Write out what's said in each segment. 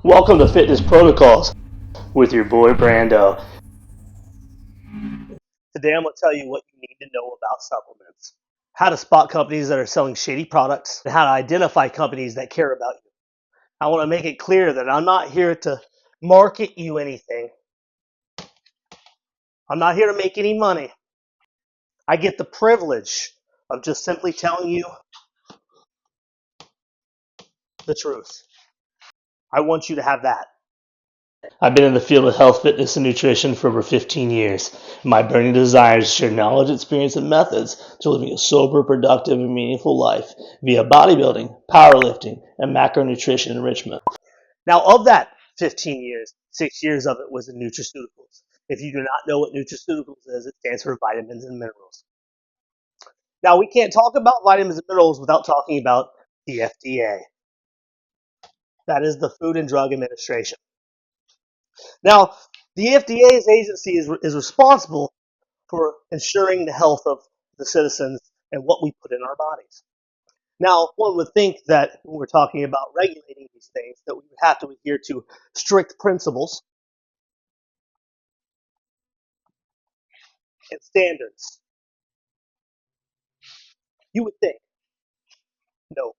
Welcome to Fitness Protocols with your boy Brando. Today I'm going to tell you what you need to know about supplements, how to spot companies that are selling shady products, and how to identify companies that care about you. I want to make it clear that I'm not here to market you anything. I'm not here to make any money. I get the privilege of just simply telling you the truth. I want you to have that. I've been in the field of health, fitness, and nutrition for over 15 years. My burning desire is to share knowledge, experience, and methods to living a sober, productive, and meaningful life via bodybuilding, powerlifting, and macronutrition enrichment. Now, of that 15 years, 6 years of it was in nutraceuticals. If you do not know what nutraceuticals is, it stands for vitamins and minerals. Now, we can't talk about vitamins and minerals without talking about the FDA. That is the Food and Drug Administration. Now, the FDA's agency is responsible for ensuring the health of the citizens and what we put in our bodies. Now, one would think that when we're talking about regulating these things, that we would have to adhere to strict principles and standards. You would think. No.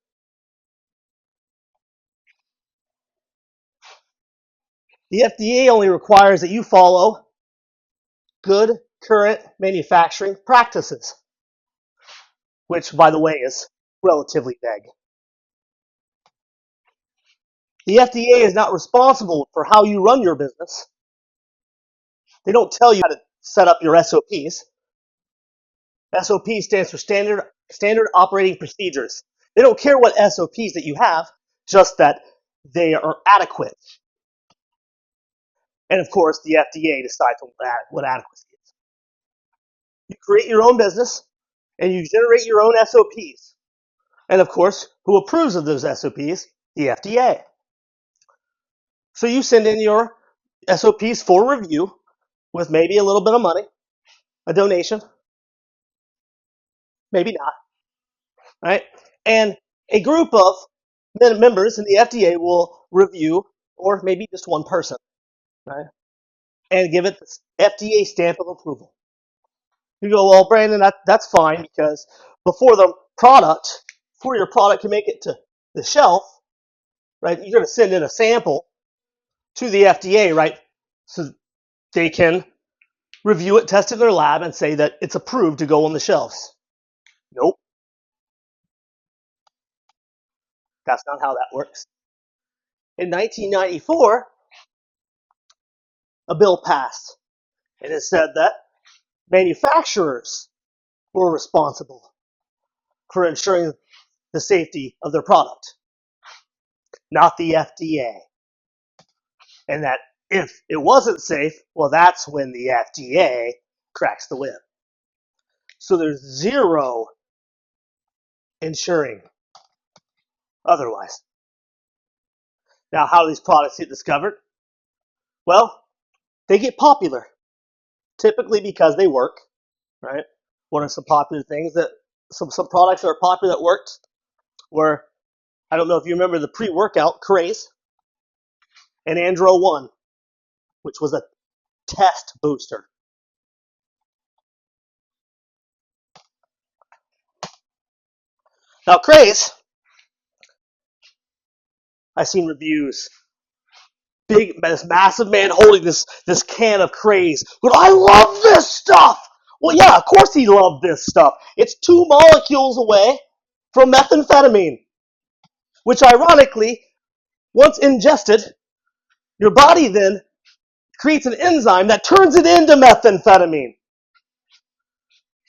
The FDA only requires that you follow good current manufacturing practices, which, by the way, is relatively vague. The FDA is not responsible for how you run your business. They don't tell you how to set up your SOPs. SOP stands for standard operating procedures. They don't care what SOPs that you have, just that they are adequate. And of course, the FDA decides what adequacy is. You create your own business, and you generate your own SOPs. And of course, who approves of those SOPs? The FDA. So you send in your SOPs for review with maybe a little bit of money, a donation, maybe not, right? And a group of members in the FDA will review, or maybe just one person, right? And give it the FDA stamp of approval. You go, well, Brandon, that's fine, because before your product can make it to the shelf, right, you're going to send in a sample to the FDA, right, so they can review it, test it in their lab, and say that it's approved to go on the shelves. Nope. That's not how that works. In 1994, a bill passed, and it said that manufacturers were responsible for ensuring the safety of their product, not the FDA. And that if it wasn't safe, well, that's when the FDA cracks the whip. So there's zero ensuring otherwise. Now, how do these products get discovered? Well, they get popular, typically because they work, right? What are some popular things that some products that are popular that worked were, I don't know if you remember the pre-workout Craze and Andro One, which was a test booster. Now, Craze, I've seen reviews. This massive man holding this can of Craze. But I love this stuff. Well, yeah, of course he loved this stuff. It's 2 molecules away from methamphetamine, which ironically, once ingested, your body then creates an enzyme that turns it into methamphetamine.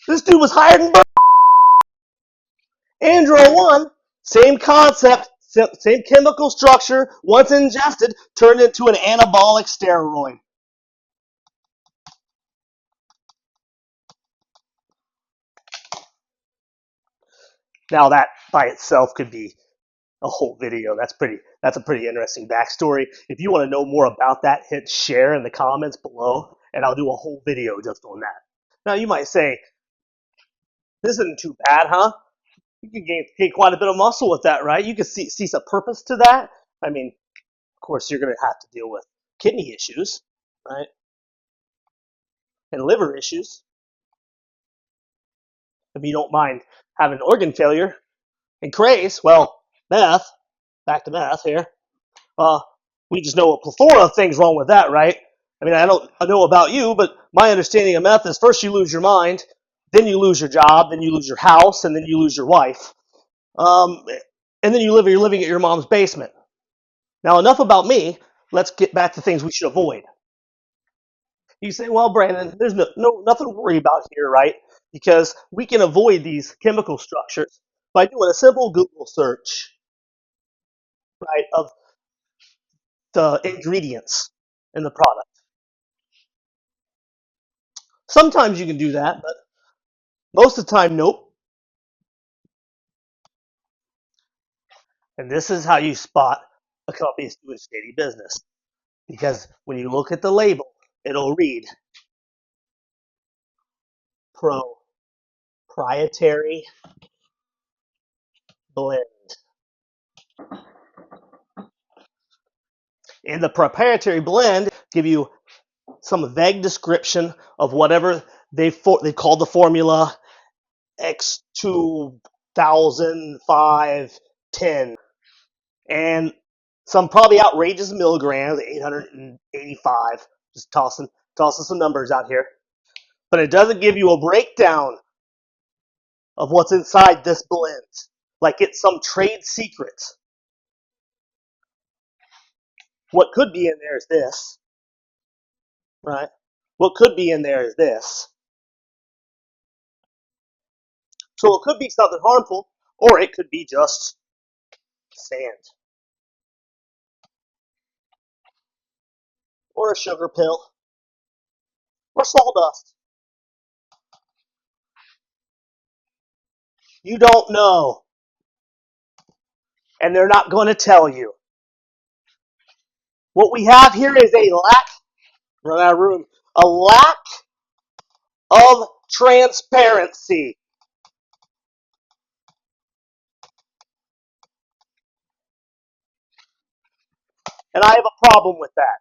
This dude was hired and Andro One, same concept, same chemical structure, once ingested, turned into an anabolic steroid. Now that by itself could be a whole video. That's a pretty interesting backstory. If you want to know more about that, hit share in the comments below, and I'll do a whole video just on that. Now you might say, this isn't too bad, huh? You can gain quite a bit of muscle with that, right? You can see some purpose to that. I mean, Of course, you're going to have to deal with kidney issues, right? And liver issues. If you don't mind having organ failure and Craze, well, meth, back to meth here. Uh, we just know a plethora of things wrong with that, right? I mean, I know about you, but my understanding of meth is first you lose your mind, then you lose your job, then you lose your house, and then you lose your wife. Um, and then you're living at your mom's basement. Now, enough about me. Let's get back to things we should avoid. You say, well, Brandon, there's nothing to worry about here, right? Because we can avoid these chemical structures by doing a simple Google search, right, of the ingredients in the product. Sometimes you can do that, but most of the time, nope. And this is how you spot a company is doing shady business. Because when you look at the label, it'll read proprietary blend. In the proprietary blend, give you some vague description of whatever they called the formula X200510, and some probably outrageous milligrams, 885. Just tossing some numbers out here, but it doesn't give you a breakdown of what's inside this blend, like it's some trade secret. What could be in there is this, right? What could be in there is this. So it could be something harmful, or it could be just sand, or a sugar pill, or sawdust. You don't know, and they're not going to tell you. What we have here is run out of room, a lack of transparency. And I have a problem with that.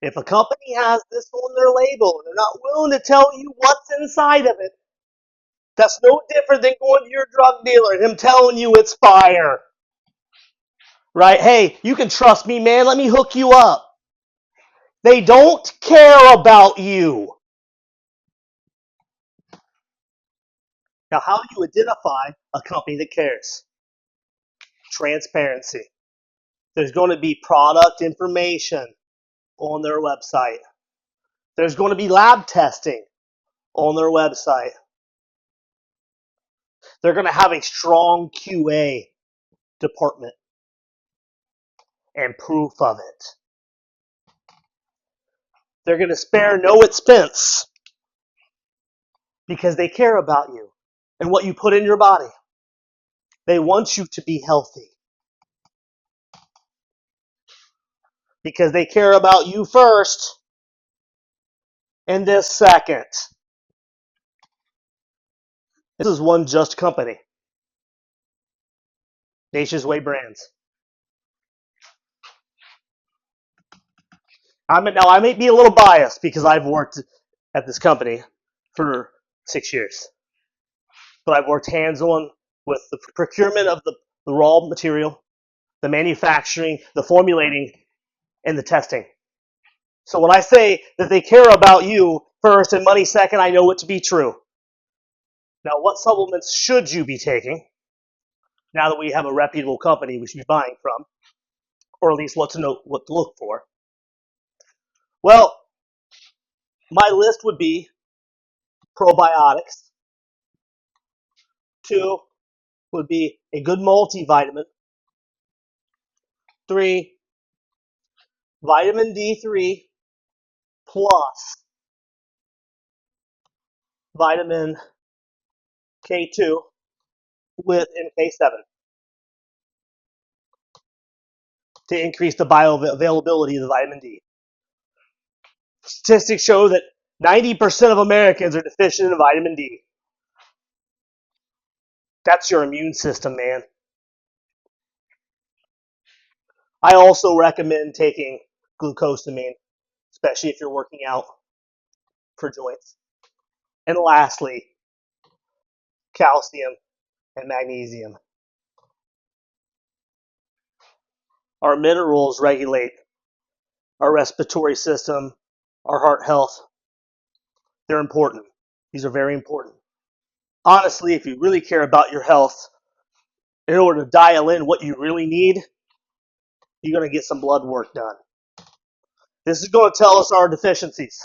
If a company has this on their label and they're not willing to tell you what's inside of it, that's no different than going to your drug dealer and him telling you it's fire. Right? Hey, you can trust me, man. Let me hook you up. They don't care about you. Now, how do you identify a company that cares? Transparency. There's going to be product information on their website. There's going to be lab testing on their website. They're going to have a strong QA department and proof of it. They're going to spare no expense because they care about you and what you put in your body. They want you to be healthy because they care about you first and this second. This is one just company. Nature's Way Brands. I may be a little biased because I've worked at this company for 6 years, but I've worked hands-on with the procurement of the raw material, the manufacturing, the formulating, and the testing. So when I say that they care about you first and money second, I know it to be true. Now, what supplements should you be taking now that we have a reputable company we should be buying from, or at least what to look for? Well, my list would be probiotics. 2 would be a good multivitamin. 3, vitamin D3 plus vitamin K2 with MK7 to increase the bioavailability of the vitamin D. Statistics show that 90% of Americans are deficient in vitamin D. That's your immune system, man. I also recommend taking glucosamine, especially if you're working out for joints. And lastly, calcium and magnesium. Our minerals regulate our respiratory system, our heart health. They're important. These are very important. Honestly, if you really care about your health, in order to dial in what you really need, you're going to get some blood work done. This is going to tell us our deficiencies.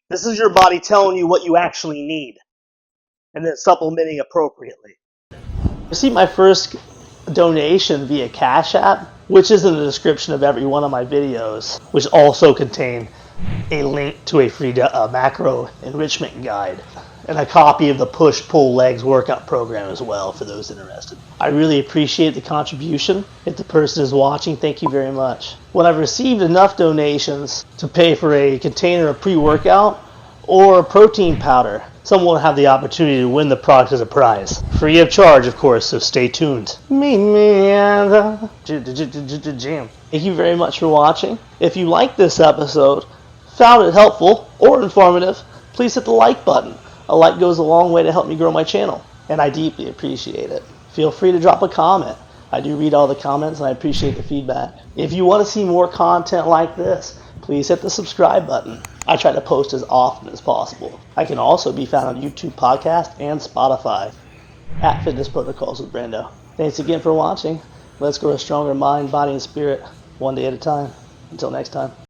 This is your body telling you what you actually need, and then supplementing appropriately. Received my first donation via Cash App, which is in the description of every one of my videos, which also contain a link to a free macro enrichment guide and a copy of the push-pull legs workout program as well for those interested. I really appreciate the contribution. If the person is watching, thank you very much. When I've received enough donations to pay for a container of pre-workout or protein powder, someone will have the opportunity to win the product as a prize. Free of charge, of course, so stay tuned. Meet me at the gym. Thank you very much for watching. If you liked this episode, found it helpful or informative, please hit the like button. A like goes a long way to help me grow my channel, and I deeply appreciate it. Feel free to drop a comment. I do read all the comments, and I appreciate the feedback. If you want to see more content like this, please hit the subscribe button. I try to post as often as possible. I can also be found on YouTube Podcast and Spotify at Fitness Protocols with Brando. Thanks again for watching. Let's grow a stronger mind, body, and spirit, one day at a time. Until next time.